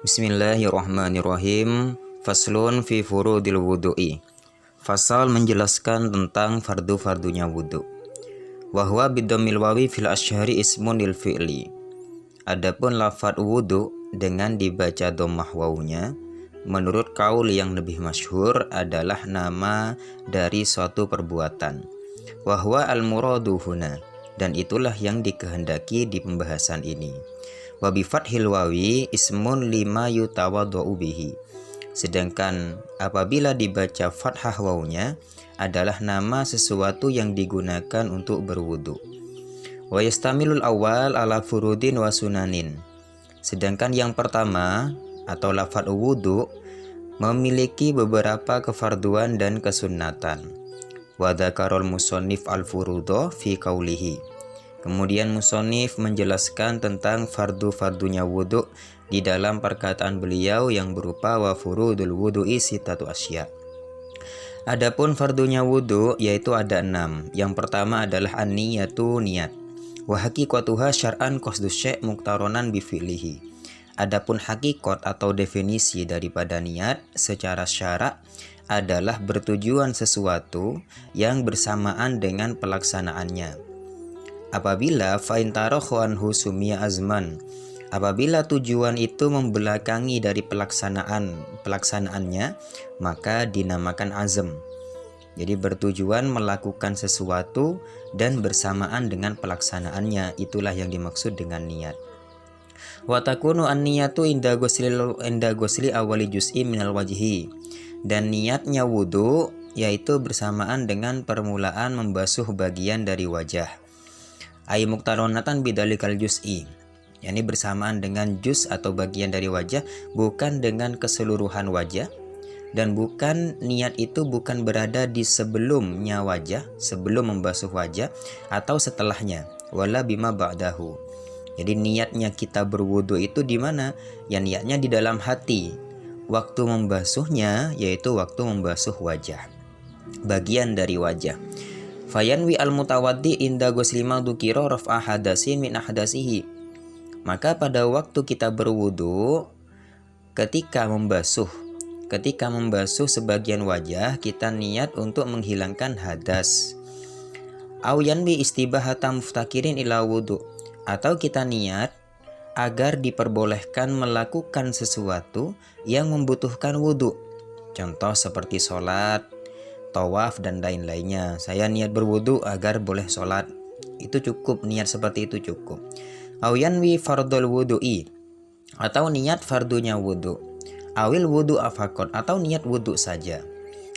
Bismillahirrahmanirrahim. Faslun fi furudil wudu'i. Fasal menjelaskan tentang fardu-fardunya wudu. Wa huwa bidammil wawi fil asyhari ismun lil fi'li. Adapun lafadz wudu dengan dibaca dhammah wawunya, menurut kaul yang lebih masyhur adalah nama dari suatu perbuatan. Wa huwa al-muradu huna, dan itulah yang dikehendaki di pembahasan ini. Wa bi fathil wawi ismun lima yutawaddu bihi. Sedangkan apabila dibaca fathah wawunya adalah nama sesuatu yang digunakan untuk berwudu. Wa yastamilul awal ala furudin wa sunanin. Sedangkan yang pertama atau lafadz wudu memiliki beberapa kefarduan dan kesunnatan. Wa dzakarul musannif al-furudha fi qaulihi. Kemudian musannif menjelaskan tentang fardu-fardunya wudu di dalam perkataan beliau yang berupa wa furudul wudu'i sittatu asya. Adapun fardunya wudu yaitu ada 6. Yang pertama adalah an-niyatu, niat. Wa haqiqatuha syar'an qasdus syai' muqtaronan bi fi'lihi. Adapun hakikat atau definisi daripada niat secara syara' adalah bertujuan sesuatu yang bersamaan dengan pelaksanaannya. Apabila fa'intarokhu anhu sumiya azman, apabila tujuan itu membelakangi dari pelaksanaannya, maka dinamakan azm. Jadi bertujuan melakukan sesuatu dan bersamaan dengan pelaksanaannya, itulah yang dimaksud dengan niat. Wa takunu an-niyatu inda ghusli awali juz'i minal wajhi. Dan niatnya wudu yaitu bersamaan dengan permulaan membasuh bagian dari wajah. Ay muqtaronatan bidalikal juz'i, yakni bersamaan dengan juz atau bagian dari wajah, bukan dengan keseluruhan wajah, dan bukan niat itu bukan berada di sebelumnya wajah, sebelum membasuh wajah atau setelahnya, wala bima ba'dahu. Jadi niatnya kita berwudu itu di mana? Ya niatnya di dalam hati. Waktu membasuhnya yaitu waktu membasuh wajah, bagian dari wajah. Fayanwi al-mutawaddi inda ghusli ma dzukira raf'a hadasin min ahdasihi. Maka pada waktu kita berwudu, ketika membasuh sebagian wajah, kita niat untuk menghilangkan hadas. Au yanwi istibahata muftakirin ila wudu, atau kita niat agar diperbolehkan melakukan sesuatu yang membutuhkan wudu. Contoh seperti sholat, tawaf dan lain-lainnya. Saya niat berwudu agar boleh sholat. Itu cukup, niat seperti itu cukup. Au yanwi fardul wudu'i, atau niat fardunya wudu. Awil wudu afakot, atau niat wudu saja.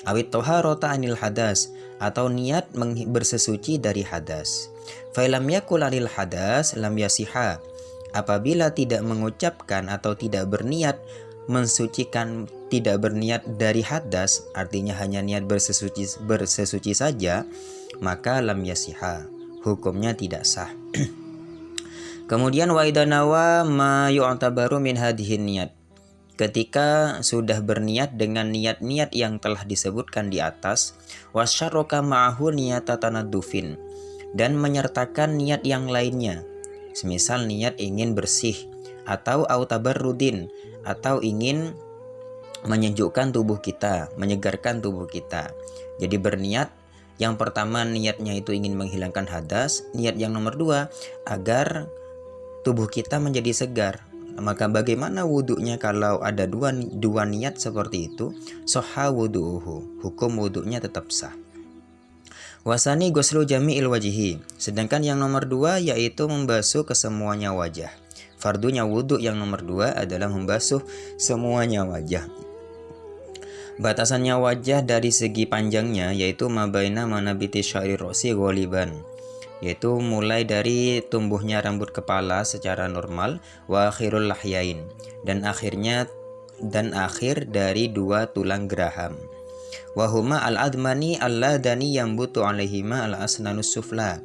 Awit toharota anil hadas, atau niat bersesuci dari hadas. Fa'ilam yakul anil hadas lam yasiha. Apabila tidak mengucapkan atau tidak berniat mensucikan, tidak berniat dari hadas, artinya hanya niat bersesuci saja, maka lam yasiha, hukumnya tidak sah. Kemudian wa idanawa ma yu'tabaru min hadhihi niyat, ketika sudah berniat dengan niat-niat yang telah disebutkan di atas, wasyarroka ma'ahu niyata tanadufin, dan menyertakan niat yang lainnya, semisal niat ingin bersih, atau autabarrudin, atau ingin menyejukkan tubuh kita, menyegarkan tubuh kita. Jadi berniat, yang pertama niatnya itu ingin menghilangkan hadas, niat yang nomor 2 agar tubuh kita menjadi segar. Maka bagaimana wudunya kalau ada dua niat seperti itu? Sahha wudu'uhu, hukum wudunya tetap sah. Wasani ghuslu jami'il wajhi, sedangkan yang nomor 2 yaitu membasuh kesemuanya wajah. Fardunya wudu yang nomor 2 adalah membasuh semuanya wajah. Batasannya wajah dari segi panjangnya yaitu mabaina manabiti sya'ri rosi ghaliban, yaitu mulai dari tumbuhnya rambut kepala secara normal, wa akhirul lahyain, dan akhir dari 2 tulang geraham. Wahuma al-admani alladani yambutu alaihima al-asnanus sufla.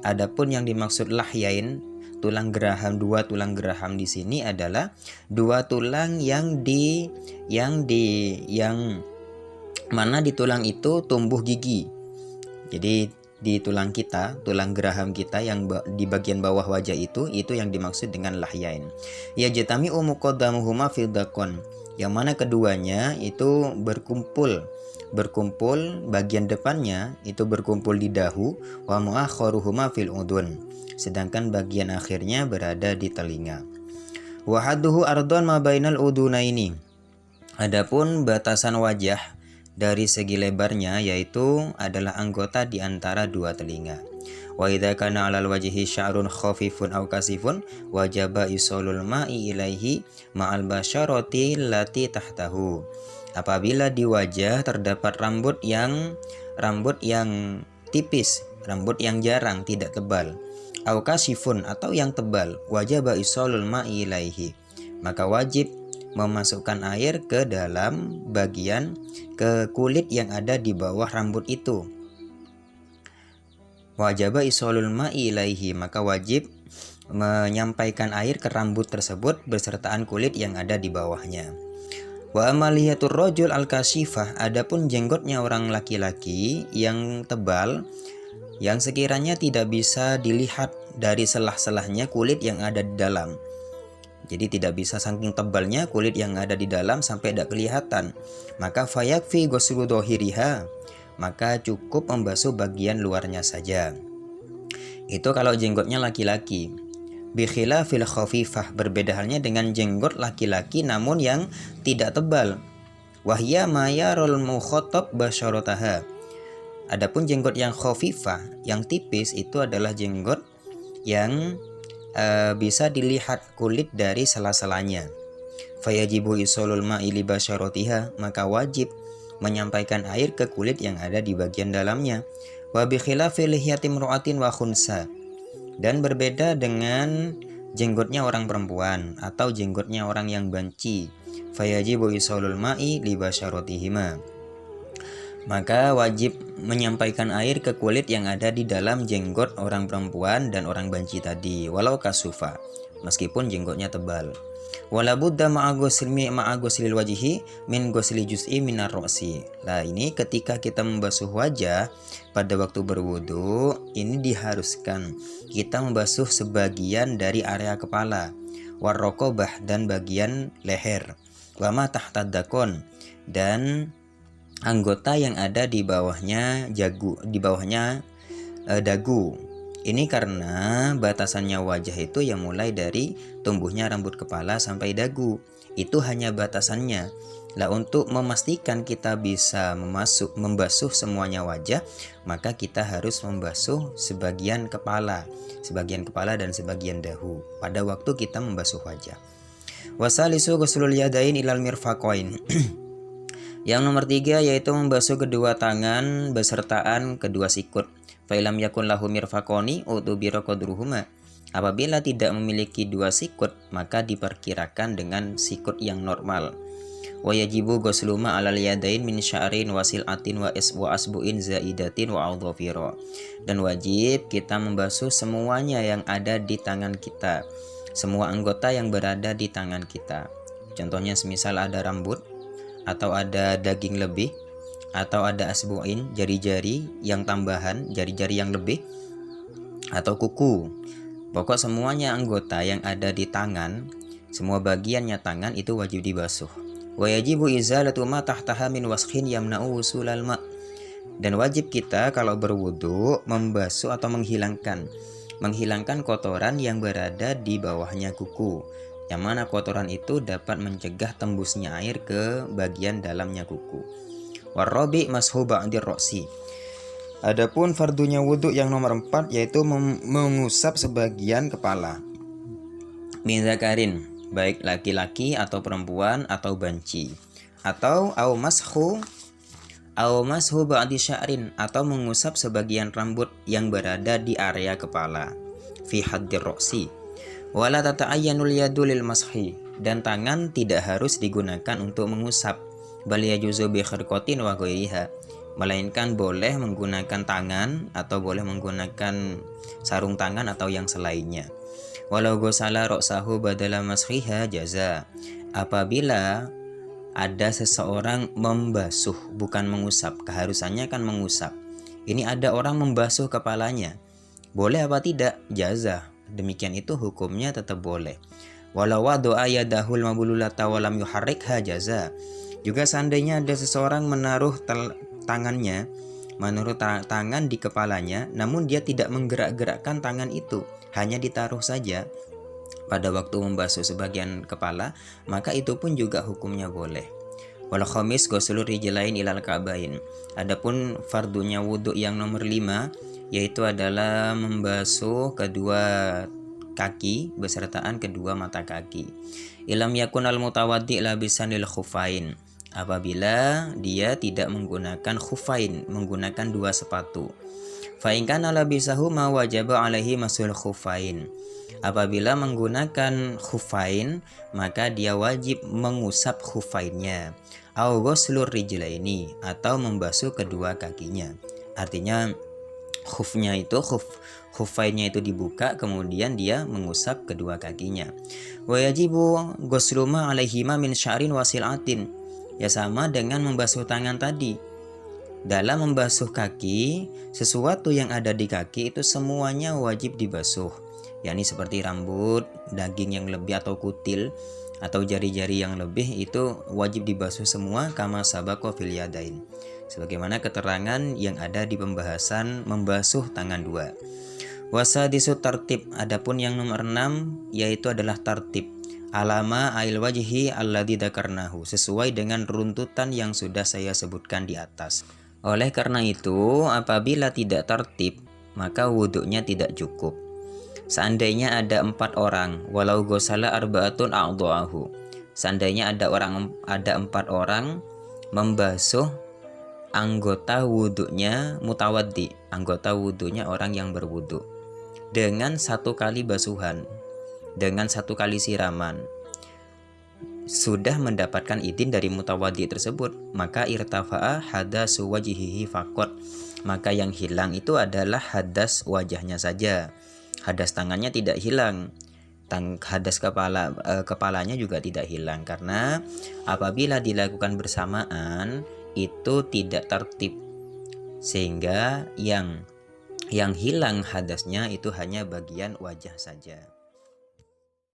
Adapun yang dimaksud lahyain, tulang geraham, 2 tulang geraham di sini adalah 2 tulang yang mana di tulang itu tumbuh gigi. Jadi di tulang kita, tulang geraham kita yang di bagian bawah wajah itu yang dimaksud dengan lahyain. Ya jatami muqaddamuhuma fil dakon, yang mana keduanya itu berkumpul bagian depannya itu berkumpul di dahu, wa muakhiruhuma fil udun, sedangkan bagian akhirnya berada di telinga. Wa hadduhu ardon ma bainal udunaini. Adapun batasan wajah dari segi lebarnya yaitu adalah anggota di antara dua telinga. Wa idza kana 'alal wajhi sya'run khafifun aw kasifun wajaba isolul ma'i ilaihi ma'al basyarati lati tahtahu. Apabila di wajah terdapat rambut yang tipis, rambut yang jarang, tidak tebal, aw kasifun atau yang tebal, wajaba isolul ma'i ilaihi, maka wajib memasukkan air ke dalam ke kulit yang ada di bawah rambut itu. Wajaba isolul ma'i ilaihi, maka wajib menyampaikan air ke rambut tersebut bersertaan kulit yang ada di bawahnya. Wa amaliyatur rajul al-kasifah, adapun jenggotnya orang laki-laki yang tebal yang sekiranya tidak bisa dilihat dari selah-selahnya kulit yang ada di dalam. Jadi tidak bisa, saking tebalnya kulit yang ada di dalam sampai tidak kelihatan. Maka fayakfi ghuslu dhahiriha, maka cukup membasuh bagian luarnya saja. Itu kalau jenggotnya laki-laki. Bikhilafil khafifah, berbeda halnya dengan jenggot laki-laki namun yang tidak tebal. Wahya mayarul mukhatab basyarataha. Adapun jenggot yang khafifah, yang tipis, itu adalah jenggot yang bisa dilihat kulit dari sela-selanya. Fayajibu isolul ma'i li basyaratiha, maka wajib menyampaikan air ke kulit yang ada di bagian dalamnya. Wa bikhilafil lihyati imra'atin wa khunsa, dan berbeda dengan jenggotnya orang perempuan atau jenggotnya orang yang banci. Fayajibu isolul ma'i li basyaratihima, maka wajib menyampaikan air ke kulit yang ada di dalam jenggot orang perempuan dan orang banci tadi, walau kasufa, meskipun jenggotnya tebal. Wala budda ma'a ghuslil wajhi min ghusli juz'i minar ra'si. Nah, ini ketika kita membasuh wajah pada waktu berwudu, ini diharuskan kita membasuh sebagian dari area kepala, warraqabah, dan bagian leher, wa ma tahta dakon, dan anggota yang ada di bawahnya dagu. Ini karena batasannya wajah itu yang mulai dari tumbuhnya rambut kepala sampai dagu. Itu hanya batasannya. Lah, untuk memastikan kita bisa membasuh semuanya wajah, maka kita harus membasuh sebagian kepala dan sebagian dahu pada waktu kita membasuh wajah. Wasalisu ghuslul yadain ilal mirfaqain. Yang nomor 3 yaitu membasuh kedua tangan besertaan kedua sikut. Fa'ilam yakun lahu mirfaqoni utubira qadruhuma. Apabila tidak memiliki dua sikut, maka diperkirakan dengan sikut yang normal. Wa yajibu ghusluma 'alal yadain min sya'rin wasil'atin wa asbu'in zaidatin wa adhafira. Dan wajib kita membasuh semuanya yang ada di tangan kita, semua anggota yang berada di tangan kita. Contohnya semisal ada rambut, atau ada daging lebih, atau ada asbu'in, jari-jari yang tambahan, jari-jari yang lebih, atau kuku. Pokok semuanya anggota yang ada di tangan, semua bagiannya tangan itu wajib dibasuh. Wa yajibu izalatu ma tahtaha min waskhin yamna'u wusulal ma'. Dan wajib kita kalau berwudu membasuh atau menghilangkan kotoran yang berada di bawahnya kuku, yang mana kotoran itu dapat mencegah tembusnya air ke bagian dalamnya kuku. Warrobi mashu ba'dir roksi. Adapun fardunya wudhu yang nomor 4 yaitu mengusap sebagian kepala. Min zakarin, baik laki-laki atau perempuan atau banci, atau au mashu ba'di sya'rin, atau mengusap sebagian rambut yang berada di area kepala. Fi haddir roksi. Wala tata'ayyanul yadu lil mashi, dan tangan tidak harus digunakan untuk mengusap. Bal yajuzu bi khirqatin wa ghairiha, melainkan boleh menggunakan tangan atau boleh menggunakan sarung tangan atau yang selainnya. Walau ghusala ra'sahu badala mashiha jaza. Apabila ada seseorang membasuh bukan mengusap, keharusannya kan mengusap. Ini ada orang membasuh kepalanya. Boleh apa tidak? Jazah. Demikian itu hukumnya tetap boleh. Walau wadu'a yadahul mabululata walam yuharrikha jaza. Juga seandainya ada seseorang menaruh tangannya, tangan di kepalanya, namun dia tidak menggerak-gerakkan tangan itu, hanya ditaruh saja pada waktu membasuh sebagian kepala, maka itu pun juga hukumnya boleh. Wal khamis ghuslu rijlain ilal ka'bain. Adapun fardunya wudhu yang nomor 5 yaitu adalah membasuh kedua kaki besertaan kedua mata kaki. Ilam yakun al mutawaddi labisan lil khufain. Apabila dia tidak menggunakan khufain, menggunakan dua sepatu. Fa in kana labisahu ma wajaba alaihi masul khufain. Apabila menggunakan khufain, maka dia wajib mengusap khufainnya. Au ghuslur rijlaini, atau membasuh kedua kakinya. Artinya khufainnya itu dibuka, kemudian dia mengusap kedua kakinya. Wa yajibu ghuslu ma alaihima min sya'rin wasilatin. Ya sama dengan membasuh tangan tadi. Dalam membasuh kaki, sesuatu yang ada di kaki itu semuanya wajib dibasuh. Yakni seperti rambut, daging yang lebih atau kutil, atau jari-jari yang lebih itu wajib dibasuh semua, kama sabaqo fil yadain. Sebagaimana keterangan yang ada di pembahasan membasuh tangan dua. Wasadisu tartib. Adapun yang nomor 6 yaitu adalah tartib. Alama ail wajhi alladzi dzakarnahu, sesuai dengan runtutan yang sudah saya sebutkan di atas. Oleh karena itu, apabila tidak tertib, maka wudhunya tidak cukup. Seandainya ada 4 orang, walau ghusala arba'atun a'dha'ahu. Seandainya ada 4 orang membasuh anggota wudhunya mutawaddi, anggota wudhunya orang yang berwudhu, dengan 1 kali basuhan, dengan 1 kali siraman, sudah mendapatkan izin dari mutawaddi tersebut, maka irtafa'a hadasu wajhihi faqat. Maka yang hilang itu adalah hadas wajahnya saja. Hadas tangannya tidak hilang. Hadas kepalanya juga tidak hilang, karena apabila dilakukan bersamaan itu tidak tertib, sehingga yang hilang hadasnya itu hanya bagian wajah saja.